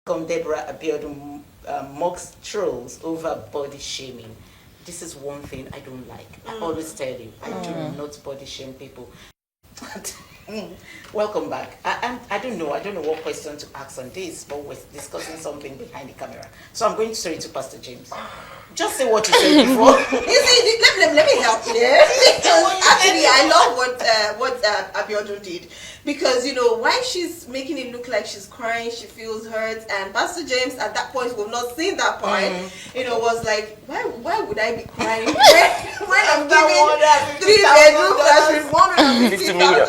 Deborah Abiodun mocks trolls over body shaming. This is one thing I don't like. I always tell you, I do not body shame people. Welcome back. I don't know what question to ask on this, but we're discussing something behind the camera. So I'm going straight to Pastor James. Just say what you said before. You see, let me help you. Actually, I love what Abiodun did, because why she's making it look like she's crying, she feels hurt, and Pastor James at that point, we've not seen that part. Was like, why would I be crying when I'm giving 3 bedroom flats with 150 million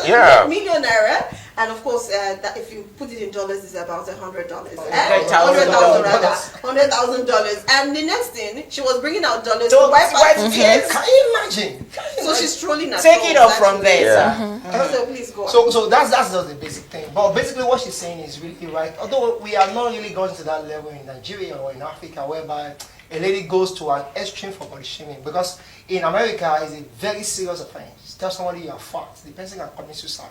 naira? And of course, that if you put it in dollars, it's about $100. $100,000. And the next thing, she was bringing out dollars to wipe out tears. Can you imagine? So she's trolling us. Take it off from there, So please go on. So that's just the basic thing. But basically, what she's saying is really right. Although we are not really going to that level in Nigeria or in Africa, whereby a lady goes to an extreme for body shaming, because in America, it's a very serious offense. Tell somebody you are fat, the person can commit suicide.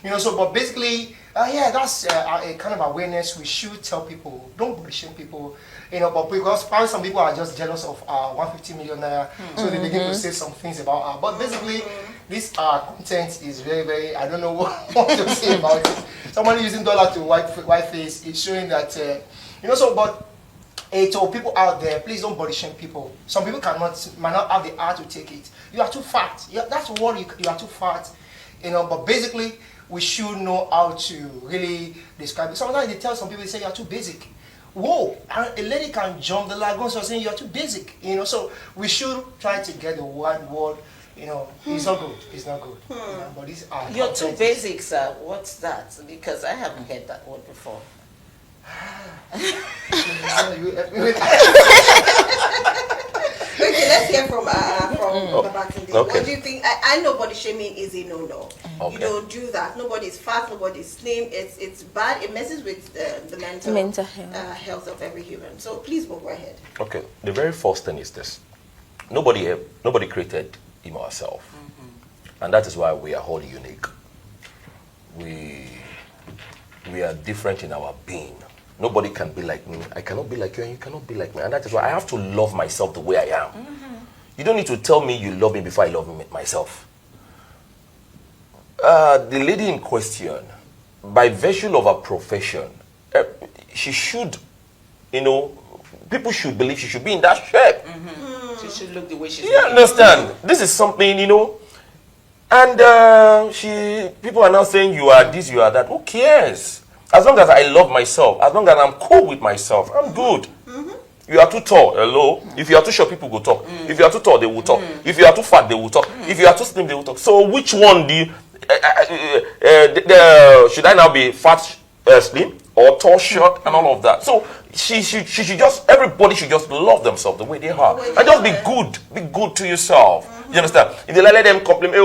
But basically, that's a kind of awareness we should tell people. Don't body shame people, but because probably some people are just jealous of 150 million naira, so they begin to say some things about her. But basically, this content is very, very, I don't know what to say about it. Somebody using dollar to white face is showing that, to people out there, please don't body shame people. Some people might not have the heart to take it. You are too fat. That's what you are too fat. But basically, we should know how to really describe it. Sometimes they tell some people, they say, you're too basic. Whoa, a lady can jump the lagoon, so saying you're too basic. So we should try to get the one word, it's not good. It's not good. But these are you're too basic, sir. What's that? Because I haven't heard that word before. Okay, let's hear from Babatunde. What do you think? I know body shaming is a no-no. Okay. You don't do that. Nobody's fat, nobody's slim. It's bad. It messes with the mental health of every human. So please go ahead. Okay. The very first thing is this: nobody created him or herself, and that is why we are all unique. We are different in our being. Nobody can be like me. I cannot be like you, and you cannot be like me. And that is why I have to love myself the way I am. You don't need to tell me you love me before I love myself. The lady in question, by virtue of her profession, she should, people should believe she should be in that shape. She should look the way she's looking. You understand? This is something, and people are now saying you are this, you are that. Who cares? As long as I love myself, as long as I'm cool with myself, I'm good. You are too tall, hello. If you are too short, people will talk. If you are too tall, they will talk. If you are too fat, they will talk. If you are too slim, they will talk. So which one do you, should I now be fat, slim, or tall, short, and all of that? So she should just, everybody should just love themselves the way they are. And just be good to yourself. You understand? If they let them compliment,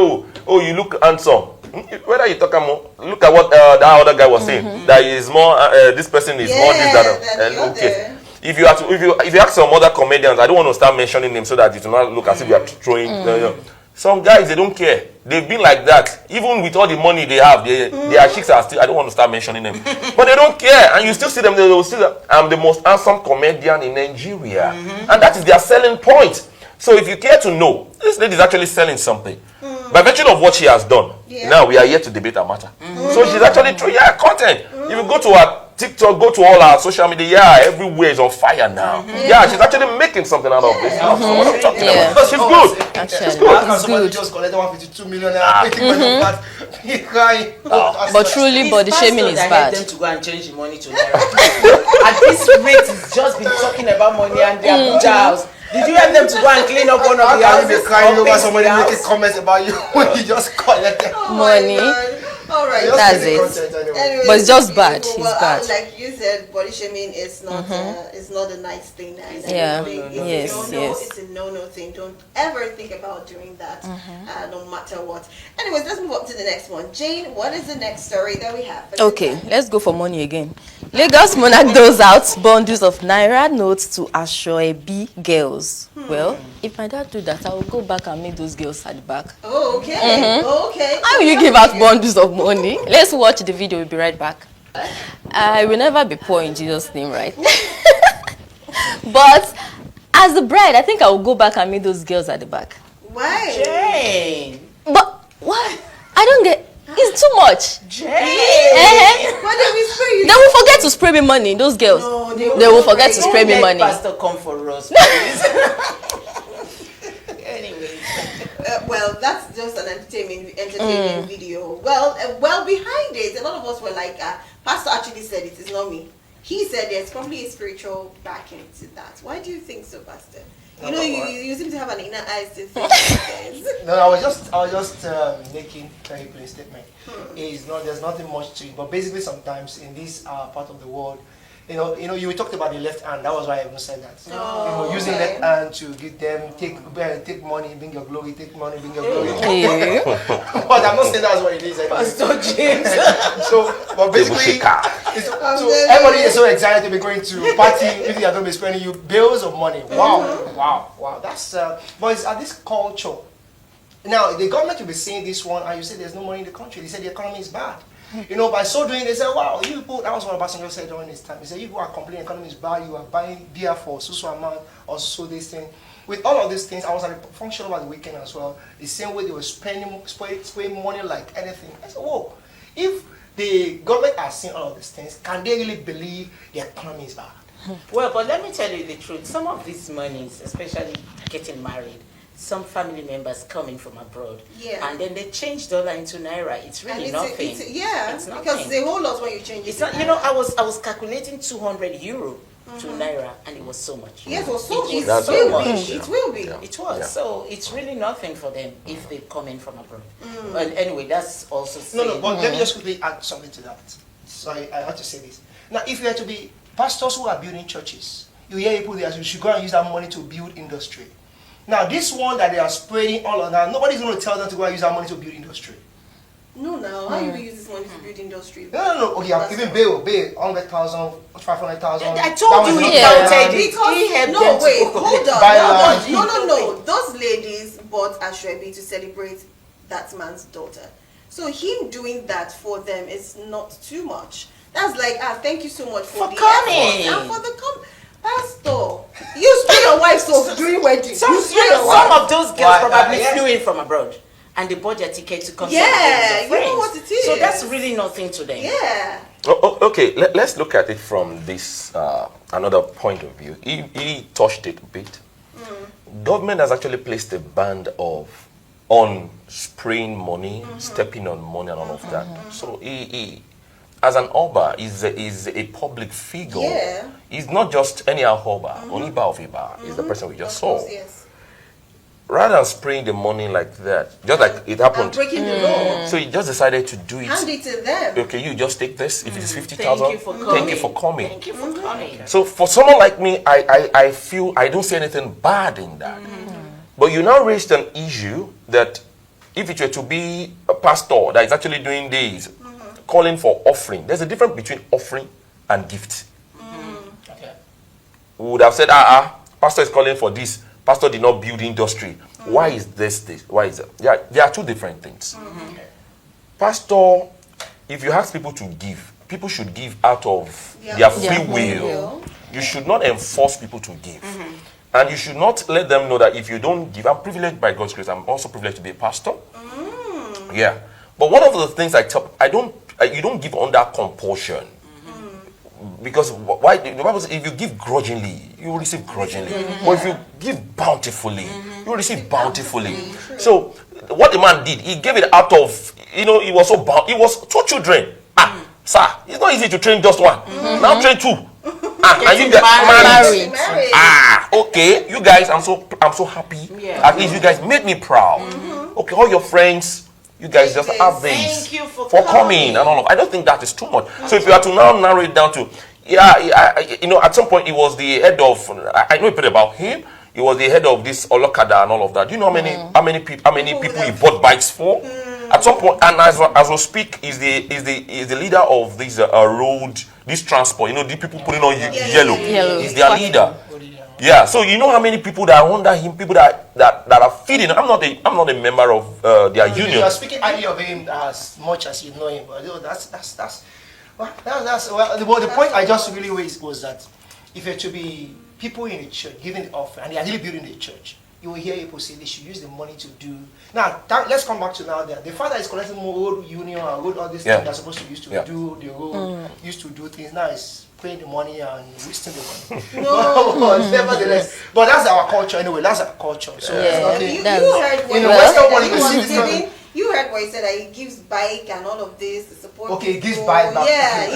oh, you look handsome. Whether you talk about, look at what that other guy was saying, that is more, this person is more this, that, okay. If you ask some other comedians, I don't want to start mentioning them so that it will not look as if you are throwing. Some guys, they don't care. They've been like that. Even with all the money they have, their chicks are still, I don't want to start mentioning them. But they don't care. And you still see them, they will still, I'm the most handsome comedian in Nigeria. And that is their selling point. So if you care to know, this lady is actually selling something. By virtue of what she has done, now we are here to debate her matter. So she's actually throwing content. If you go to her TikTok, go to all our social media, everywhere is on fire now. She's actually making something out of this. That's what I'm talking about. She's good. She's good. Somebody just collected 152 million but truly, body shaming is bad. Them to go and change the money to naira. At this rate, he's just been talking about money and their Abuja house. Did you help them to go and clean up one of the houses? You're crying over somebody making comments about you when you just collected money. All right, that's it. Anyway, but it's just bad. It's bad. Like you said, body shaming is not a nice thing. It's a no thing. Don't ever think about doing that, no matter what. Anyways, let's move on to the next one. Jane, what is the next story that we have? Okay, let's go for money again. Lagos monarch doles out bundles of naira notes to Asoebi girls. Well, if my dad do that, I will go back and meet those girls at the back. Oh, okay. Okay. How will you give out bundles of money? Let's watch the video. We'll be right back. I will never be poor in Jesus' name, right? But as the bride, I think I will go back and meet those girls at the back. Why? Jane. But what? I don't get. It's too much. Jane. Why don't we spray you? They will forget to spray me money. Those girls. No, they will forget to spray me Let money. Pastor come for us, please. Anyway. Well, that's just an entertaining video. Well, behind it, a lot of us were like, Pastor actually said it is not me. He said there's probably a spiritual backing to that. Why do you think so, Pastor? You seem to have an inner eyes to think. No, I was just making a very plain statement. There's nothing much to it, but basically sometimes in this part of the world, you talked about the left hand. That was why I even said that. Using left hand to give them take money, bring your glory, take money, bring your glory. But I'm not saying that's what it is. Pastor James. But basically, so everybody is so excited to be going to party if they are going to be spending you bills of money. Wow. That's but it's at this culture. Now the government will be saying this one, and you say there's no money in the country. They say the economy is bad. By so doing, they say, wow, you people, that was what Babatunde said during his time. He said, you people are complaining economy is bad, you are buying beer for so amount, or so this thing. With all of these things, I was at a function over the weekend as well. The same way they were spraying money like anything. I said, whoa, if the government are seeing all of these things, can they really believe the economy is bad? Well, but let me tell you the truth. Some of these monies, especially getting married, some family members coming from abroad, and then they change dollar into naira. It's really nothing. It's nothing. because the whole lot when you change It's it. not. I was calculating 200 euro to naira, and it was so much. Yes, it was so It much. It will be. It was. Yeah. So it's really nothing for them if they come in from abroad. Well, anyway, that's also No, but let me just quickly add something to that. Sorry, I have to say this. Now, if you are to be pastors who are building churches, you hear people there, you should go and use that money to build industry. Now, this one that they are spreading all of that, nobody's going to tell them to go and use that money to build industry. No, how you will use this money to build industry? No. Okay, even Bill, 100,000, 500,000. I told you he counted it. Hold on. No. Those ladies bought Ashwebi to celebrate that man's daughter. So him doing that for them is not too much. That's like, thank you so much for the coming. effort and for the Pastor, you spray your wife so during wedding. Some of those girls probably flew in from abroad and they bought their ticket to come. Yeah, you know what it is. So that's really nothing to them. Yeah. Okay, let's look at it from this another point of view. He touched it a bit. Government has actually placed a ban on spraying money, stepping on money, and all of that. So he as an Oba, is a public figure. Yeah. He's not just any Oba. Oniba of Iba is the person we just saw. Yes. Rather than spraying the money like that, just like it happened. And breaking the law. So he just decided to do it. Hand it to them. Okay, you just take this. If it is 50,000, Thank you for coming. thank you for coming. Thank you for coming. So for someone like me, I feel I don't see anything bad in that. But you now raised an issue that if it were to be a pastor that is actually doing this, calling for offering, there's a difference between offering and gift. Okay. We would have said, pastor is calling for this. Pastor did not build industry. Why is this? Why is that? There are two different things. Pastor, if you ask people to give, people should give out of their free will. You should not enforce people to give. And you should not let them know that if you don't give, I'm privileged by God's grace. I'm also privileged to be a pastor. Yeah. But one of the things you don't give under compulsion. Because why? The Bible says if you give grudgingly, you will receive grudgingly. But if you give bountifully, you will receive bountifully. So what the man did, he gave it out of, he was so bound. It was two children. Sir, it's not easy to train just one. Now train two. And you get married. Okay, you guys, I'm so happy. At least you guys made me proud. Okay, all your friends, you guys just have this. Thank you for coming and all of. I don't think that is too much. So if you are to now narrow it down to, at some point he was the head of. I know a bit about him. He was the head of this Olokada and all of that. Do you know how many people he bought bikes for? At some point, and as we speak, is the leader of this road, this transport. The people putting on yellow. He's their leader. Yeah, so you know how many people that are under him, people that are feeding. I'm not a member of their union. You are speaking highly of him as much as you know him, but that's The point I just really raised was that if it should be people in the church giving the offering and they are really building the church, you will hear people say they should use the money to do. Now, let's come back to now there. The father is collecting more road union and road all these things they're supposed to use to do the road, used to do things. Now it's paying the money and wasting the money. But nevertheless, but that's our culture anyway. That's our culture. So you heard what you heard what he said, that he gives bike and all of this to support. Okay, he gives bike back,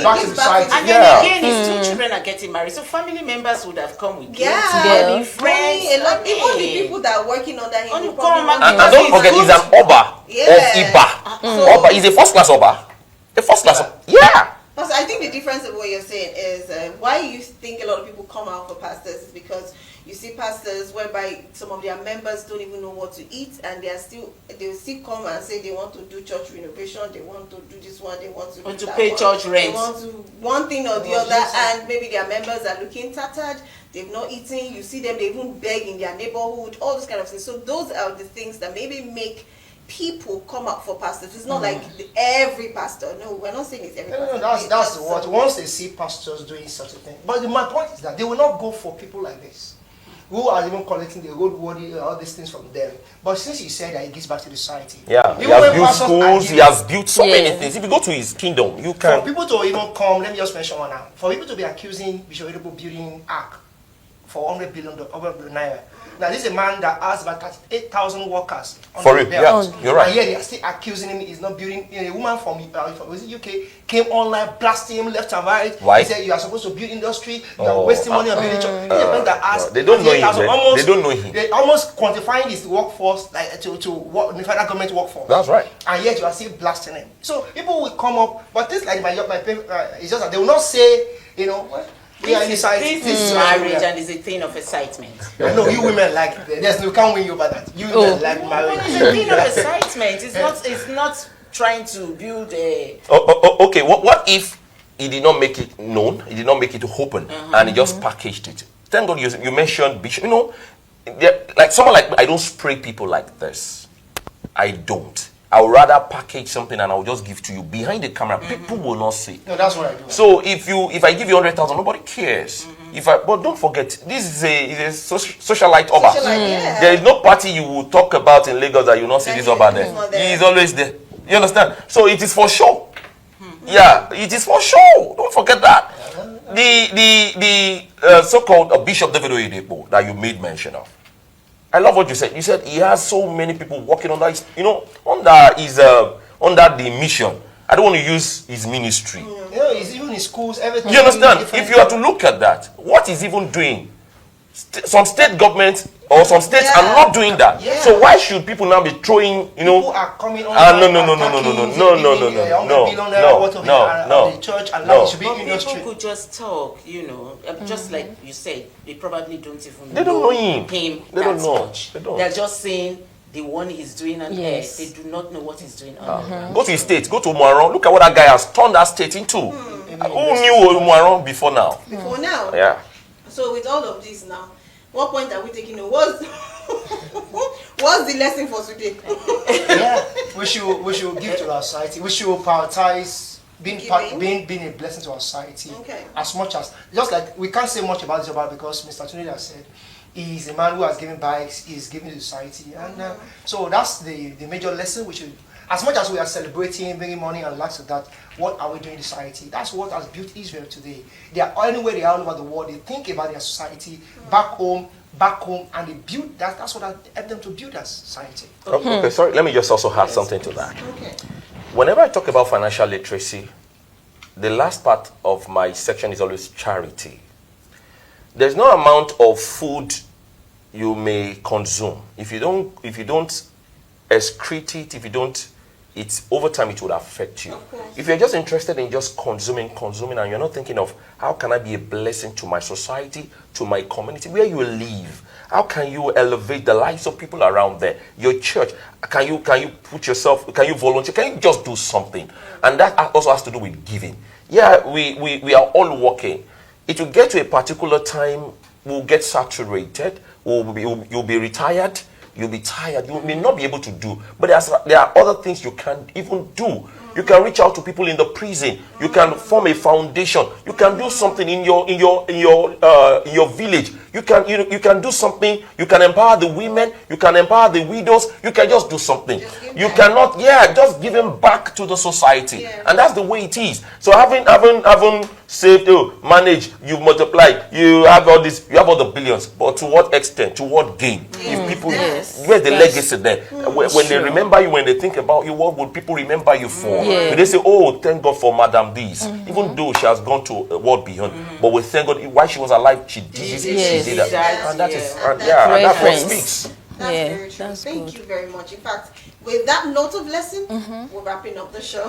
back to the society. And then again, his 2 children are getting married, so family members would have come with gifts, friends, a lot. Even the people that are working under him. And don't forget, he's an Oba of Iba. Oba is a first class Oba. A first class. So I think the difference of what you're saying is why you think a lot of people come out for pastors is because you see pastors whereby some of their members don't even know what to eat, and they will still come and say they want to do church renovation, they want to do this one, they want to do that pay one, church rent, they want to one thing or the other, and maybe their members are looking tattered, they've not eaten, you see them, they even beg in their neighborhood, all those kind of things. So those are the things that maybe make people come up for pastors. It's not like every pastor. No, we're not saying it's every pastor. No, that's what. Once they see pastors doing such a thing, but my point is that they will not go for people like this, who are even collecting the roadworthy all these things from them. But since he said that he gives back to the society, he has built schools, he has built so many things. If you go to his kingdom, you can. For people to even come, let me just mention one now. For people to be accusing Bishop Oyedepo building Ark for 100 billion naira. Now, this is a man that has about 8,000 workers. For it, you're right. And yet they are still accusing him he's not building. A woman from UK came online, blasting him left and right. Why? He said, you are supposed to build industry, you are wasting money on building church. This is a man that has they don't know him. They don't know him. They almost quantifying his workforce like to what the federal government workforce. That's right. And yet you are still blasting him. So people will come up, but this like my it's just that they will not say, this is marriage and it's a thing of excitement. No, you women like there's no can't win you over that. You women like marriage. It's a thing of excitement. It's not trying to build a. Okay. What if he did not make it known? He did not make it open, and he just packaged it. Thank God you mentioned Bishop. Like someone like me, I don't spray people like this. I don't. I would rather package something and I will just give to you behind the camera. People will not see. No, that's what I do. So if I give you 100,000, nobody cares. But don't forget, this is a socialite Oba. There is no party you will talk about in Lagos that you will not see this Oba there. He is always there. You understand? So it is for show. Yeah, it is for show. Don't forget that. The so-called Bishop David Oyedepo that you made mention of. I love what you said. You said he has so many people working under his, under the mission. I don't want to use his ministry. Yeah, he's even in schools, everything. You understand? If you are to look at that, what he's even doing, some state governments or some states are not doing that. Yeah. So why should people now be throwing, People are coming on. People could just talk, just like you said, they probably don't even know him. They don't know. They're just saying the one he's doing on earth. They do not know what he's doing on earth. Go to his state, go to Umuaron. Look at what that guy has turned that state into. Who knew Umuaron before now? Before now? Yeah. So with all of this now, what point are we taking? What's the lesson for today? We should give to our society. We should prioritize being a blessing to our society as much as, just like we can't say much about this because Mr. Tunde has said he's a man who has given bikes, he's giving to society, and so that's the major lesson. We should, as much as we are celebrating, bringing money and lots of that, what are we doing in society? That's what has built Israel today. They are anywhere they are all over the world. They think about their society back home, and they build that. That's what helped them to build their society. Okay, sorry. Let me just also add something to that. Okay. Whenever I talk about financial literacy, the last part of my section is always charity. There's no amount of food you may consume if you don't excrete it, it's over time it would affect you. If you're just interested in just consuming, and you're not thinking of how can I be a blessing to my society, to my community, where you live, how can you elevate the lives of people around there, your church, can you put yourself, can you volunteer, can you just do something? And that also has to do with giving. Yeah, we are all working. It will get to a particular time, we'll get saturated, you'll be retired, you'll be tired, you may not be able to do. But there are other things you can't even do. You can reach out to people in the prison. You can form a foundation. You can do something in your village. You can do something. You can empower the women. You can empower the widows. You can just do something. You cannot, just giving back to the society, and that's the way it is. So having saved, managed, you multiply, you have all this, you have all the billions, but to what extent, to what gain? If people, where's the legacy there? When they remember you, when they think about you, what would people remember you for? When they say, oh, thank God for Madam this, even though she has gone to a world beyond, but we thank God while she was alive, she did that, and that is, and that's what speaks. That's very true. Thank you very much. In fact, with that note of lesson, we're wrapping up the show.